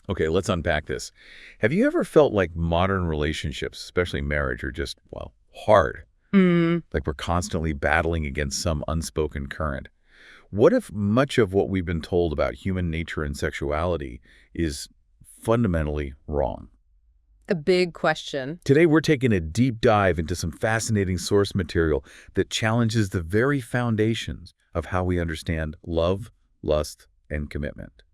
Okay, let's unpack this. Have you ever felt like modern relationships, especially marriage, are just, well, hard? Mm, Like we're constantly battling against some unspoken current? What if much of what we've been told about human nature and sexuality is fundamentally wrong? a big question. Today, we're taking a deep dive into some fascinating source material that challenges the very foundations of how we understand love, lust, and commitment.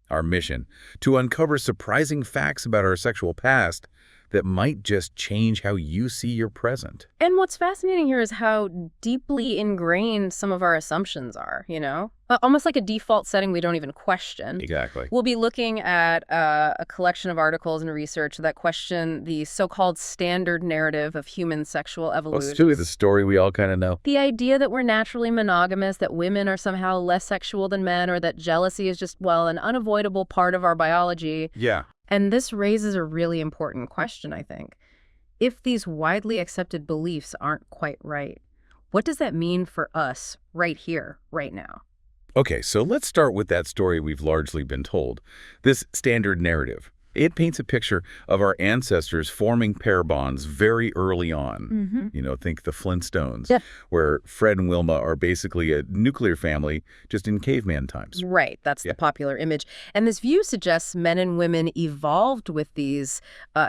Our mission, to uncover surprising facts about our sexual past that might just change how you see your present. And what's fascinating here is how deeply ingrained some of our assumptions are, Almost like a default setting we don't even question. Exactly. We'll be looking at a collection of articles and research that question the so-called standard narrative of human sexual Well, evolution. it's really the story we all kind of know. The idea that we're naturally monogamous, that women are somehow less sexual than men, or that jealousy is just, well, an unavoidable part of our biology. Yeah. And this raises a really important question, I think. If these widely accepted beliefs aren't quite right, what does that mean for us right here, right now? Okay, so let's start with that story we've largely been told. This standard narrative. It paints a picture of our ancestors forming pair bonds very early on. Think the Flintstones, Yeah. where Fred and Wilma are basically a nuclear family just in caveman times. Right, that's Yeah. the popular image. And this view suggests men and women evolved with these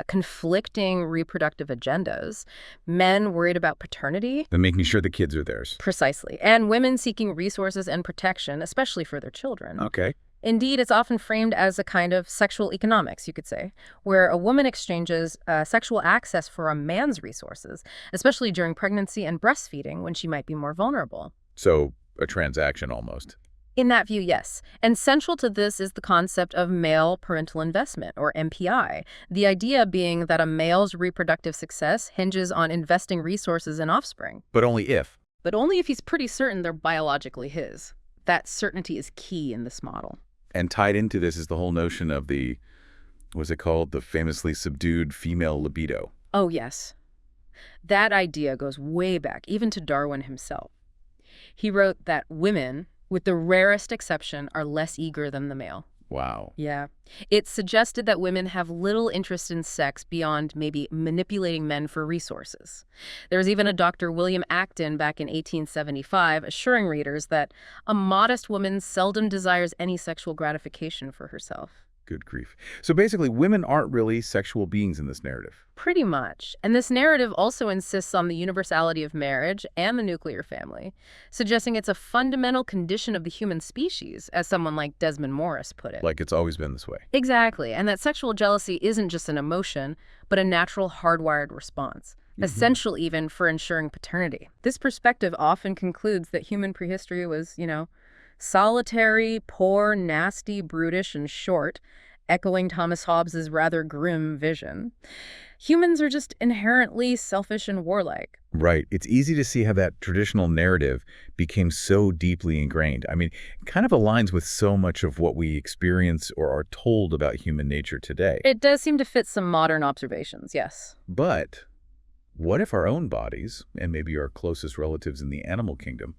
conflicting reproductive agendas. Men worried about paternity. And making sure the kids are theirs. Precisely. And women seeking resources and protection, especially for their children. Okay. Indeed, it's often framed as a kind of sexual economics, you could say, where a woman exchanges sexual access for a man's resources, especially during pregnancy and breastfeeding when she might be more vulnerable. So a transaction almost. In that view, yes. And central to this is the concept of male parental investment, or MPI, the idea being that a male's reproductive success hinges on investing resources in offspring. But only if. But only if he's pretty certain they're biologically his. That certainty is key in this model. And tied into this is the whole notion of what's it called? The famously subdued female libido. Oh, yes. That idea goes way back, even to Darwin himself. He wrote that women, with the rarest exception, are less eager than the male. Wow. Yeah. It suggested that women have little interest in sex beyond maybe manipulating men for resources. There was even a Dr. William Acton back in 1875 assuring readers that a modest woman seldom desires any sexual gratification for herself. Good grief. So basically, women aren't really sexual beings in this narrative. Pretty much. And this narrative also insists on the universality of marriage and the nuclear family, suggesting it's a fundamental condition of the human species, as someone like Desmond Morris put it. Like it's always been this way. Exactly. And that sexual jealousy isn't just an emotion, but a natural hardwired response, essential even for ensuring paternity. This perspective often concludes that human prehistory was, solitary, poor, nasty, brutish, and short, echoing Thomas Hobbes's rather grim vision. Humans are just inherently selfish and warlike. Right. It's easy to see how that traditional narrative became so deeply ingrained. I mean, it kind of aligns with so much of what we experience or are told about human nature today. It does seem to fit some modern observations, yes. But what if our own bodies, and maybe our closest relatives in the animal kingdom,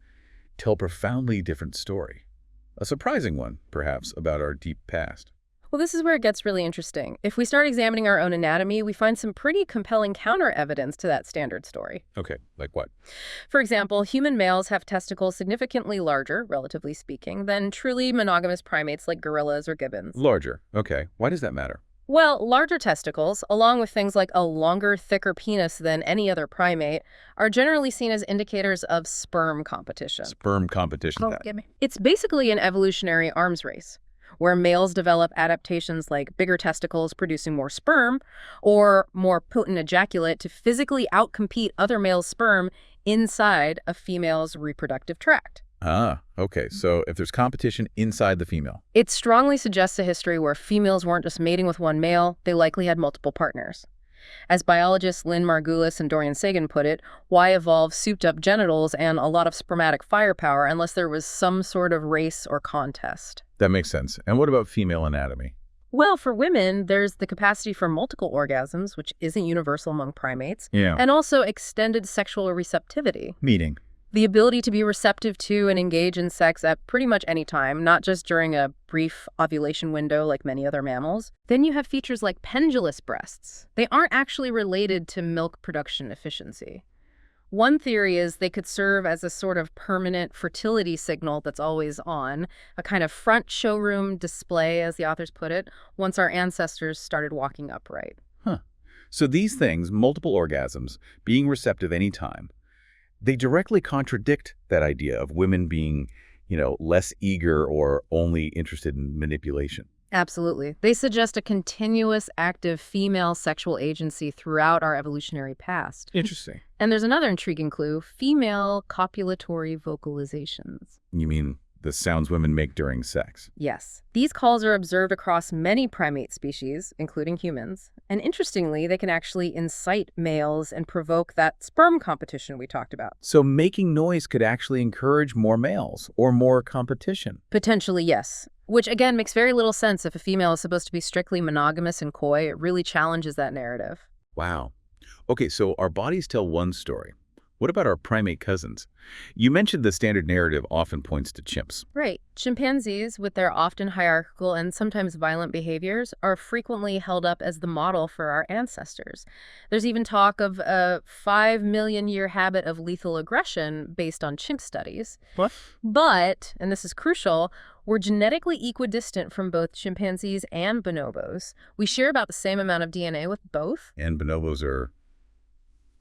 tell a profoundly different story? A surprising one, perhaps, about our deep past. Well, this is where it gets really interesting. If we start examining our own anatomy, we find some pretty compelling counter-evidence to that standard story. Okay, like what? For example, human males have testicles significantly larger, relatively speaking, than truly monogamous primates like gorillas or gibbons. Larger. Okay. Why does that matter? Well, larger testicles, along with things like a longer, thicker penis than any other primate, are generally seen as indicators of sperm competition. Sperm competition. It's basically an evolutionary arms race, where males develop adaptations like bigger testicles producing more sperm or more potent ejaculate to physically outcompete other males' sperm inside a female's reproductive tract. Ah, okay. So if there's competition inside the female. It strongly suggests a history where females weren't just mating with one male, they likely had multiple partners. As biologists Lynn Margulis and Dorian Sagan put it, why evolve souped-up genitals and a lot of spermatic firepower unless there was some sort of race or contest? That makes sense. And what about female anatomy? Well, for women, there's the capacity for multiple orgasms, which isn't universal among primates, Yeah. and also extended sexual receptivity. Meaning? The ability to be receptive to and engage in sex at pretty much any time, not just during a brief ovulation window like many other mammals. Then you have features like pendulous breasts. They aren't actually related to milk production efficiency. One theory is they could serve as a sort of permanent fertility signal that's always on, a kind of front showroom display, as the authors put it, once our ancestors started walking upright. Huh. So these things, multiple orgasms, being receptive anytime, they directly contradict that idea of women being, less eager or only interested in manipulation. Absolutely. They suggest a continuous, active female sexual agency throughout our evolutionary past. Interesting. And there's another intriguing clue, female copulatory vocalizations. You mean the sounds women make during sex? Yes. These calls are observed across many primate species, including humans. And interestingly, they can actually incite males and provoke that sperm competition we talked about. So making noise could actually encourage more males or more competition? Potentially, yes. Which, again, makes very little sense if a female is supposed to be strictly monogamous and coy. It really challenges that narrative. Wow. Okay, so our bodies tell one story. What about our primate cousins? You mentioned the standard narrative often points to chimps. Right. Chimpanzees, with their often hierarchical and sometimes violent behaviors, are frequently held up as the model for our ancestors. There's even talk of a 5 million year habit of lethal aggression based on chimp studies. What? But, and this is crucial, we're genetically equidistant from both chimpanzees and bonobos. We share about the same amount of DNA with both. And bonobos are...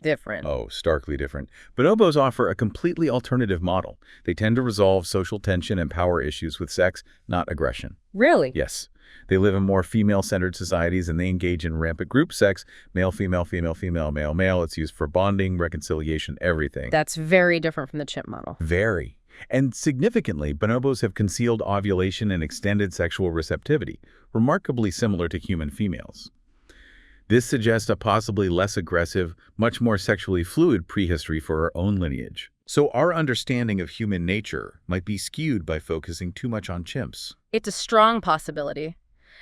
Different. Oh, starkly different. Bonobos offer a completely alternative model. They tend to resolve social tension and power issues with sex, not aggression. Really? Yes. They live in more female-centered societies, and they engage in rampant group sex, male, female, female, female, male, male. It's used for bonding, reconciliation, everything. That's very different from the chimp model. Very. And significantly, bonobos have concealed ovulation and extended sexual receptivity, remarkably similar to human females. This suggests a possibly less aggressive, much more sexually fluid prehistory for our own lineage. So our understanding of human nature might be skewed by focusing too much on chimps. It's a strong possibility.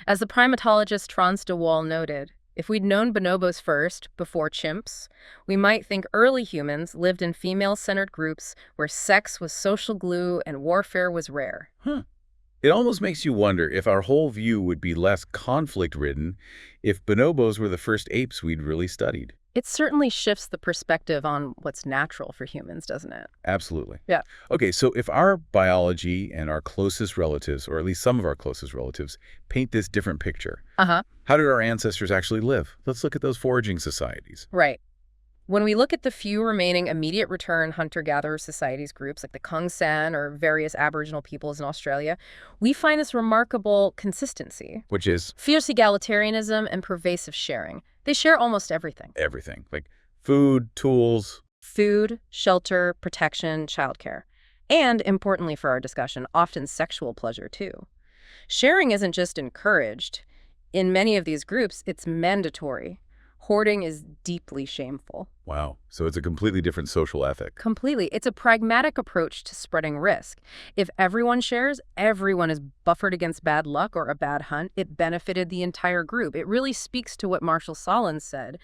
As the primatologist Franz de Waal noted, if we'd known bonobos first, before chimps, we might think early humans lived in female-centered groups where sex was social glue and warfare was rare. Huh. It almost makes you wonder if our whole view would be less conflict-ridden if bonobos were the first apes we'd really studied. It certainly shifts the perspective on what's natural for humans, doesn't it? Absolutely. Yeah. Okay, so if our biology and our closest relatives, or at least some of our closest relatives, paint this different picture, how did our ancestors actually live? Let's look at those foraging societies. Right. When we look at the few remaining immediate return hunter-gatherer societies groups like the Kung San or various Aboriginal peoples in Australia, we find this remarkable consistency. Which is? Fierce egalitarianism and pervasive sharing. They share almost everything. Everything. Like food, tools. Food, shelter, protection, childcare. And, importantly for our discussion, often sexual pleasure too. Sharing isn't just encouraged. In many of these groups, it's mandatory. Hoarding is deeply shameful. Wow. So it's a completely different social ethic. Completely. It's a pragmatic approach to spreading risk. If everyone shares, everyone is buffered against bad luck or a bad hunt. It benefited the entire group. It really speaks to what Marshall Solins said.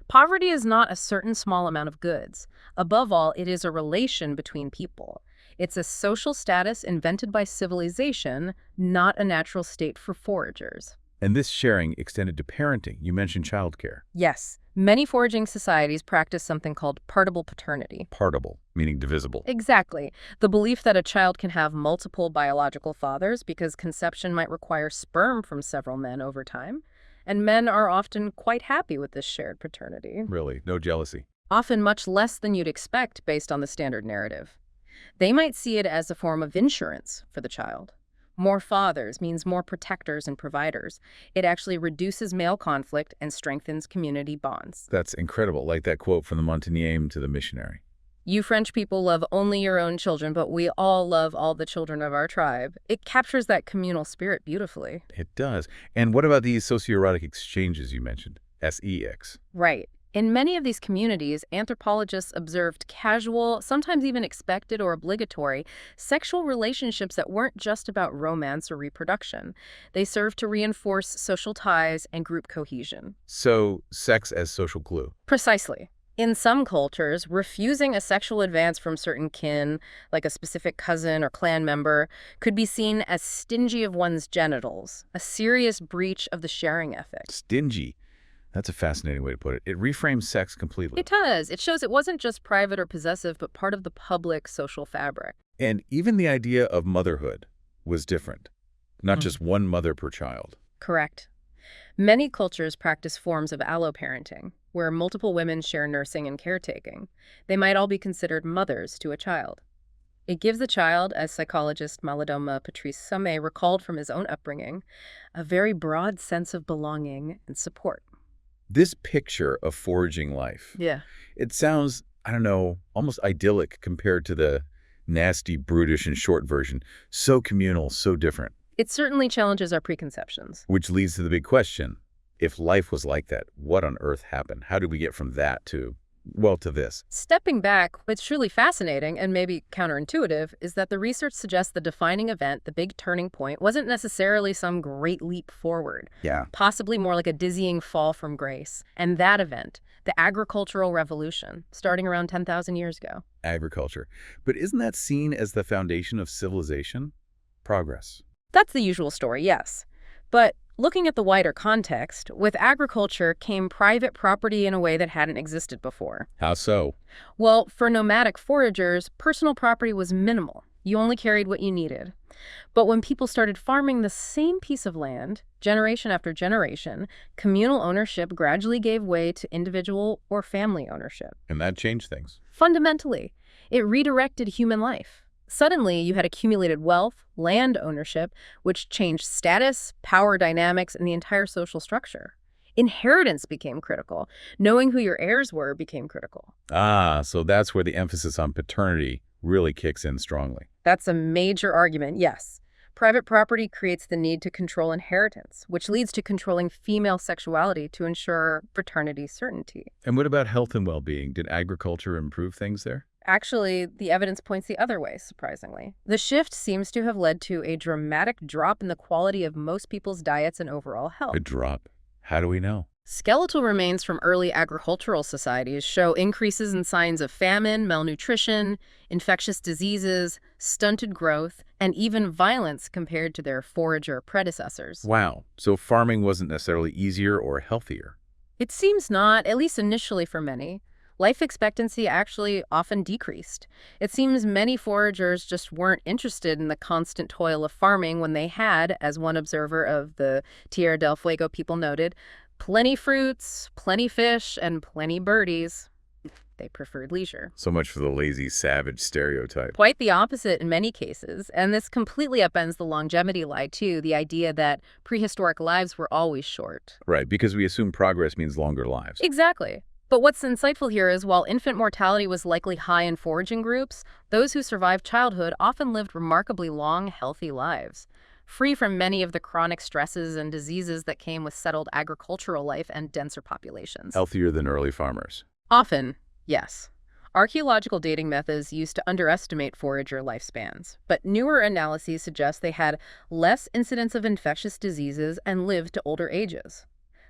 Poverty is not a certain small amount of goods. Above all, it is a relation between people. It's a social status invented by civilization, not a natural state for foragers. And this sharing extended to parenting. You mentioned childcare. Yes. Many foraging societies practice something called partible paternity. Partible, meaning divisible. Exactly. The belief that a child can have multiple biological fathers because conception might require sperm from several men over time. And men are often quite happy with this shared paternity. Really? No jealousy? Often much less than you'd expect based on the standard narrative. They might see it as a form of insurance for the child. More fathers means more protectors and providers. It actually reduces male conflict and strengthens community bonds. That's incredible, like that quote from the Montagnais to the missionary. You French people love only your own children, but we all love all the children of our tribe. It captures that communal spirit beautifully. It does. And what about these socioerotic exchanges you mentioned? SEX. Right. In many of these communities, anthropologists observed casual, sometimes even expected or obligatory, sexual relationships that weren't just about romance or reproduction. They served to reinforce social ties and group cohesion. So, sex as social glue. Precisely. In some cultures, refusing a sexual advance from certain kin, like a specific cousin or clan member, could be seen as stingy of one's genitals, a serious breach of the sharing ethic. Stingy. That's a fascinating way to put it. It reframes sex completely. It does. It shows it wasn't just private or possessive, but part of the public social fabric. And even the idea of motherhood was different. Not just one mother per child. Correct. Many cultures practice forms of alloparenting, where multiple women share nursing and caretaking. They might all be considered mothers to a child. It gives the child, as psychologist Malidoma Patrice Sommet recalled from his own upbringing, a very broad sense of belonging and support. This picture of foraging life, Yeah. it sounds, I don't know, almost idyllic compared to the nasty, brutish, and short version. So communal, so different. It certainly challenges our preconceptions. Which leads to the big question. If life was like that, what on earth happened? How did we get from that to, well, to this? Stepping back, what's truly fascinating and maybe counterintuitive is that the research suggests the defining event, the big turning point, wasn't necessarily some great leap forward. Yeah. Possibly more like a dizzying fall from grace. And that event, the agricultural revolution, starting around 10,000 years ago. Agriculture. But isn't that seen as the foundation of civilization? Progress. That's the usual story, yes. But looking at the wider context, with agriculture came private property in a way that hadn't existed before. How so? Well, for nomadic foragers, personal property was minimal. You only carried what you needed. But when people started farming the same piece of land, generation after generation, communal ownership gradually gave way to individual or family ownership. And that changed things. Fundamentally, it redirected human life. Suddenly, you had accumulated wealth, land ownership, which changed status, power dynamics, and the entire social structure. Inheritance became critical. Knowing who your heirs were became critical. Ah, so that's where the emphasis on paternity really kicks in strongly. That's a major argument, yes. Private property creates the need to control inheritance, which leads to controlling female sexuality to ensure paternity certainty. And what about health and well-being? Did agriculture improve things there? Actually, the evidence points the other way, surprisingly. The shift seems to have led to a dramatic drop in the quality of most people's diets and overall health. A drop? How do we know? Skeletal remains from early agricultural societies show increases in signs of famine, malnutrition, infectious diseases, stunted growth, and even violence compared to their forager predecessors. Wow. So farming wasn't necessarily easier or healthier. It seems not, at least initially for many. Life expectancy actually often decreased. It seems many foragers just weren't interested in the constant toil of farming when they had, as one observer of the Tierra del Fuego people noted, plenty fruits, plenty fish, and plenty birdies. They preferred leisure. So much for the lazy, savage stereotype. Quite the opposite in many cases, and this completely upends the longevity lie, too, the idea that prehistoric lives were always short. Right, because we assume progress means longer lives. Exactly. But what's insightful here is while infant mortality was likely high in foraging groups, those who survived childhood often lived remarkably long, healthy lives, free from many of the chronic stresses and diseases that came with settled agricultural life and denser populations. Healthier than early farmers. Often, yes. Archaeological dating methods used to underestimate forager lifespans, but newer analyses suggest they had less incidence of infectious diseases and lived to older ages.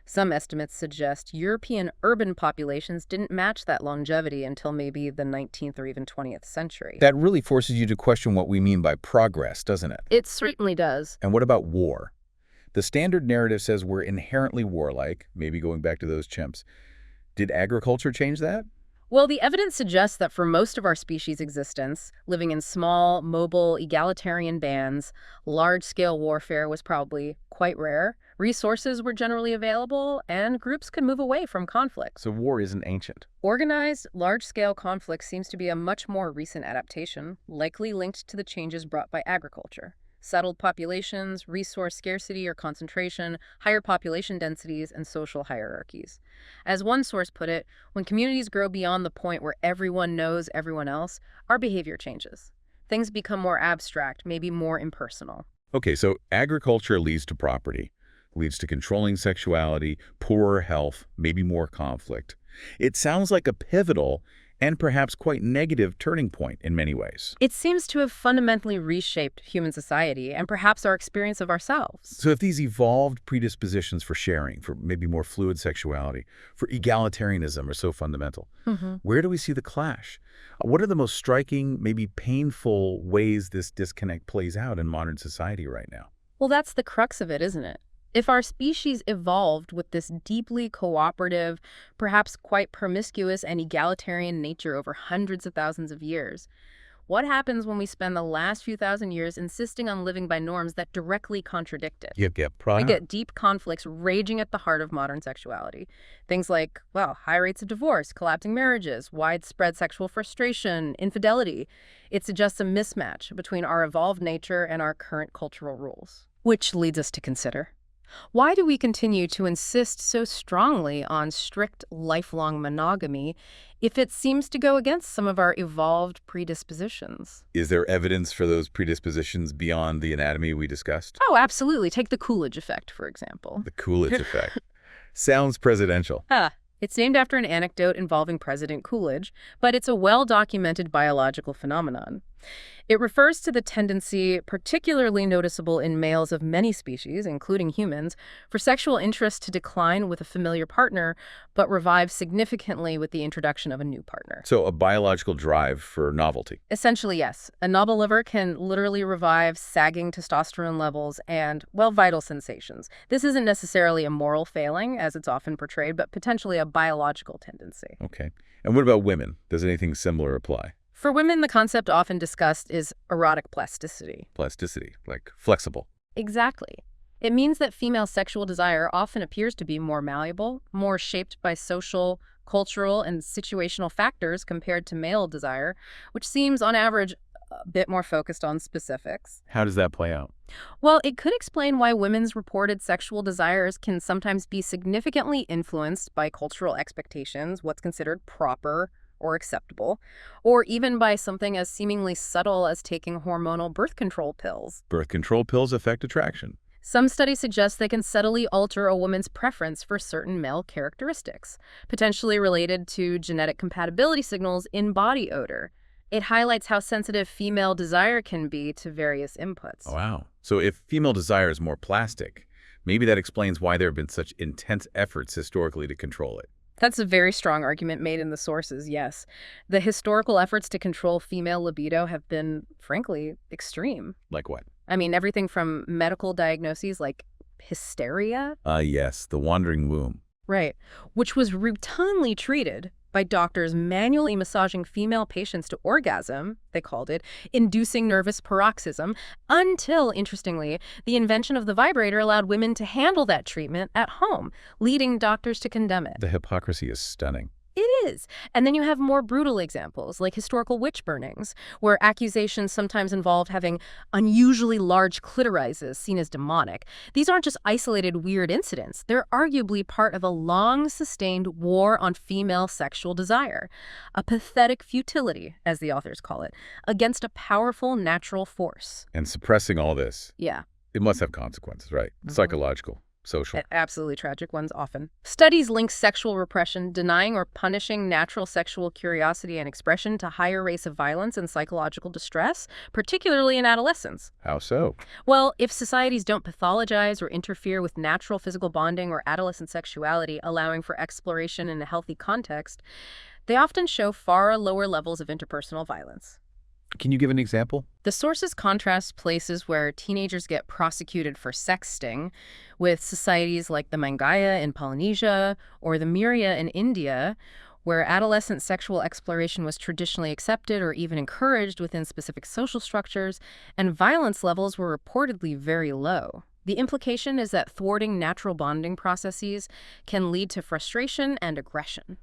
Some estimates suggest European urban populations didn't match that longevity until maybe the 19th or even 20th century. That really forces you to question what we mean by progress, doesn't it? It certainly does. And what about war? The standard narrative says we're inherently warlike, maybe going back to those chimps. Did agriculture change that? Well, the evidence suggests that for most of our species' existence, living in small, mobile, egalitarian bands, large-scale warfare was probably quite rare. Resources were generally available, and groups could move away from conflict. So war isn't ancient. Organized, large-scale conflict seems to be a much more recent adaptation, likely linked to the changes brought by agriculture. Settled populations, resource scarcity or concentration, higher population densities, and social hierarchies. As one source put it, when communities grow beyond the point where everyone knows everyone else, our behavior changes. Things become more abstract, maybe more impersonal. Okay, so agriculture leads to property, leads to controlling sexuality, poorer health, maybe more conflict. It sounds like a pivotal and perhaps quite negative turning point in many ways. It seems to have fundamentally reshaped human society and perhaps our experience of ourselves. So if these evolved predispositions for sharing, for maybe more fluid sexuality, for egalitarianism are so fundamental, where do we see the clash? What are the most striking, maybe painful ways this disconnect plays out in modern society right now? Well, that's the crux of it, isn't it? If our species evolved with this deeply cooperative, perhaps quite promiscuous and egalitarian nature over hundreds of thousands of years, what happens when we spend the last few thousand years insisting on living by norms that directly contradict it? We get deep conflicts raging at the heart of modern sexuality. Things like, well, high rates of divorce, collapsing marriages, widespread sexual frustration, infidelity. It suggests a mismatch between our evolved nature and our current cultural rules. Which leads us to consider, why do we continue to insist so strongly on strict lifelong monogamy if it seems to go against some of our evolved predispositions? Is there evidence for those predispositions beyond the anatomy we discussed? Oh, absolutely. Take the Coolidge effect, for example. The Coolidge effect. Sounds presidential. It's named after an anecdote involving President Coolidge, but it's a well-documented biological phenomenon. It refers to the tendency, particularly noticeable in males of many species, including humans, for sexual interest to decline with a familiar partner, but revive significantly with the introduction of a new partner. So a biological drive for novelty. Essentially, yes. A novel liver can literally revive sagging testosterone levels and, well, vital sensations. This isn't necessarily a moral failing, as it's often portrayed, but potentially a biological tendency. Okay. And what about women? Does anything similar apply? For women, the concept often discussed is erotic plasticity. Plasticity, like flexible. Exactly. It means that female sexual desire often appears to be more malleable, more shaped by social, cultural, and situational factors compared to male desire, which seems, on average, a bit more focused on specifics. How does that play out? Well, it could explain why women's reported sexual desires can sometimes be significantly influenced by cultural expectations, what's considered proper or acceptable, or even by something as seemingly subtle as taking hormonal birth control pills. Birth control pills affect attraction. Some studies suggest they can subtly alter a woman's preference for certain male characteristics, potentially related to genetic compatibility signals in body odor. It highlights how sensitive female desire can be to various inputs. Wow. So if female desire is more plastic, maybe that explains why there have been such intense efforts historically to control it. That's a very strong argument made in the sources, yes. The historical efforts to control female libido have been, frankly, extreme. Like what? I mean, everything from medical diagnoses like hysteria. Yes, the wandering womb. Right, which was routinely treated by doctors manually massaging female patients to orgasm, they called it, inducing nervous paroxysm, until, interestingly, the invention of the vibrator allowed women to handle that treatment at home, leading doctors to condemn it. The hypocrisy is stunning. It is. And then you have more brutal examples, like historical witch burnings, where accusations sometimes involved having unusually large clitorises seen as demonic. These aren't just isolated weird incidents. They're arguably part of a long-sustained war on female sexual desire, a pathetic futility, as the authors call it, against a powerful natural force. And suppressing all this, Yeah. it must have consequences, right? Psychological. Social. Absolutely tragic ones often. Studies link sexual repression, denying or punishing natural sexual curiosity and expression to higher rates of violence and psychological distress, particularly in adolescence. How so? Well, if societies don't pathologize or interfere with natural physical bonding or adolescent sexuality, allowing for exploration in a healthy context, they often show far lower levels of interpersonal violence. Can you give an example? The sources contrast places where teenagers get prosecuted for sexting with societies like the Mangaya in Polynesia or the Miria in India, where adolescent sexual exploration was traditionally accepted or even encouraged within specific social structures, and violence levels were reportedly very low. The implication is that thwarting natural bonding processes can lead to frustration and aggression.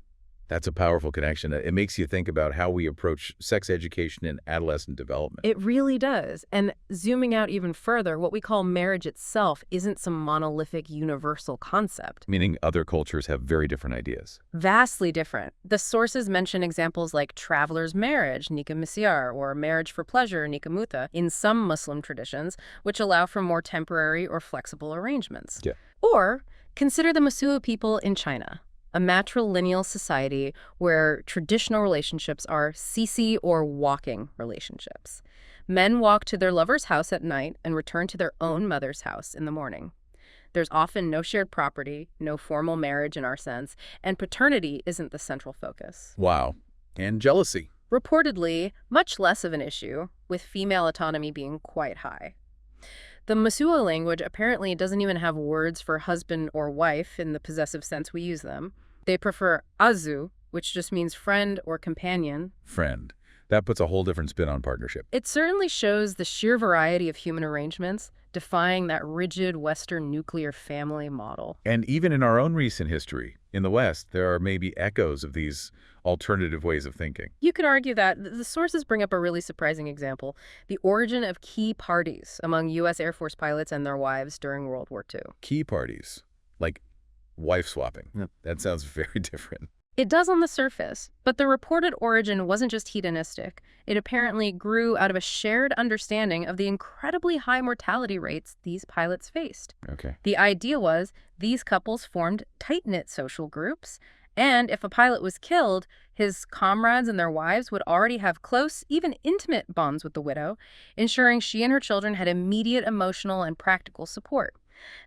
That's a powerful connection. It makes you think about how we approach sex education and adolescent development. It really does. And zooming out even further, what we call marriage itself isn't some monolithic universal concept. Meaning other cultures have very different ideas. Vastly different. The sources mention examples like traveler's marriage, nikah misyar, or marriage for pleasure, nikah mutah, in some Muslim traditions, which allow for more temporary or flexible arrangements. Yeah. Or consider the Masua people in China. a matrilineal society where traditional relationships are sisi or walking relationships. Men walk to their lover's house at night and return to their own mother's house in the morning. There's often no shared property, no formal marriage in our sense, and paternity isn't the central focus. Wow. And jealousy. Reportedly, much less of an issue, with female autonomy being quite high. The Masua language apparently doesn't even have words for husband or wife in the possessive sense we use them. They prefer azu, which just means friend or companion. Friend. That puts a whole different spin on partnership. It certainly shows the sheer variety of human arrangements, defying that rigid Western nuclear family model. And even in our own recent history, in the West, there are maybe echoes of these alternative ways of thinking. You could argue that the sources bring up a really surprising example, the origin of key parties among U.S. Air Force pilots and their wives during World War II. Key parties, like wife swapping. Yep. That sounds very different. It does on the surface, but the reported origin wasn't just hedonistic. It apparently grew out of a shared understanding of the incredibly high mortality rates these pilots faced. Okay. The idea was these couples formed tight-knit social groups, and if a pilot was killed, his comrades and their wives would already have close, even intimate bonds with the widow, ensuring she and her children had immediate emotional and practical support.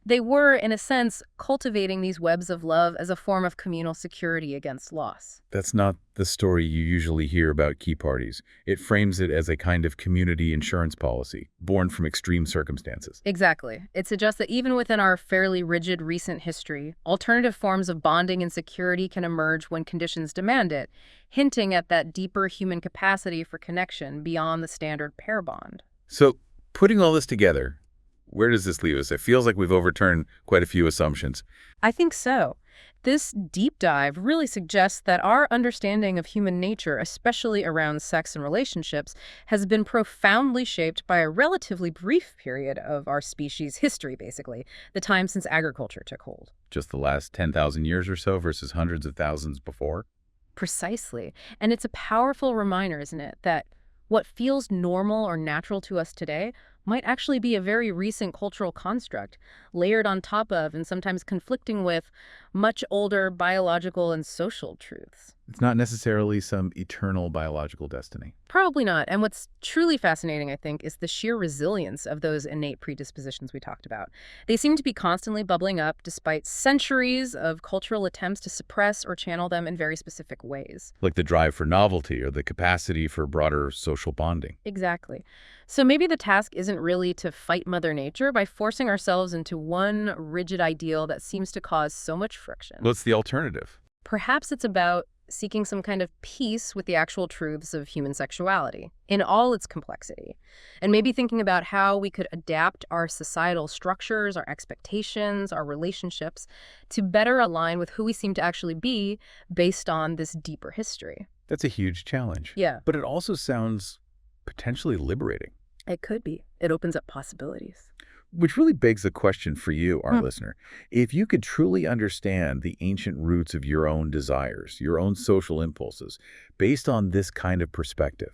They were, in a sense, cultivating these webs of love as a form of communal security against loss. That's not the story you usually hear about key parties. It frames it as a kind of community insurance policy, born from extreme circumstances. Exactly. It suggests that even within our fairly rigid recent history, alternative forms of bonding and security can emerge when conditions demand it, hinting at that deeper human capacity for connection beyond the standard pair bond. So, putting all this together, where does this leave us? It feels like we've overturned quite a few assumptions. I think so. This deep dive really suggests that our understanding of human nature, especially around sex and relationships, has been profoundly shaped by a relatively brief period of our species' history, basically, the time since agriculture took hold. Just the last 10,000 years or so versus hundreds of thousands before? Precisely. And it's a powerful reminder, isn't it, that what feels normal or natural to us today might actually be a very recent cultural construct, layered on top of and sometimes conflicting with much older biological and social truths. It's not necessarily some eternal biological destiny. Probably not. And what's truly fascinating, I think, is the sheer resilience of those innate predispositions we talked about. They seem to be constantly bubbling up despite centuries of cultural attempts to suppress or channel them in very specific ways. Like the drive for novelty or the capacity for broader social bonding. Exactly. So maybe the task isn't really to fight Mother Nature by forcing ourselves into one rigid ideal that seems to cause so much friction. What's the alternative? Perhaps it's about seeking some kind of peace with the actual truths of human sexuality in all its complexity, and maybe thinking about how we could adapt our societal structures, our expectations, our relationships to better align with who we seem to actually be based on this deeper history. That's a huge challenge. Yeah. But it also sounds potentially liberating. It could be. It opens up possibilities. Which really begs the question for you, our listener. If you could truly understand the ancient roots of your own desires, your own social impulses, based on this kind of perspective,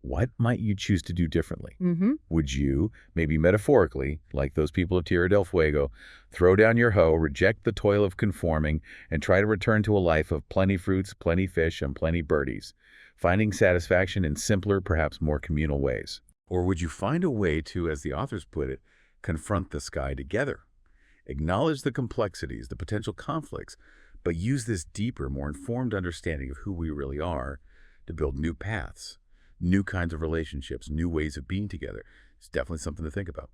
what might you choose to do differently? Would you, maybe metaphorically, like those people of Tierra del Fuego, throw down your hoe, reject the toil of conforming, and try to return to a life of plenty fruits, plenty fish, and plenty birdies, finding satisfaction in simpler, perhaps more communal ways? Or would you find a way to, as the authors put it, confront the sky together, acknowledge the complexities, the potential conflicts, but use this deeper, more informed understanding of who we really are to build new paths, new kinds of relationships, new ways of being together? It's definitely something to think about.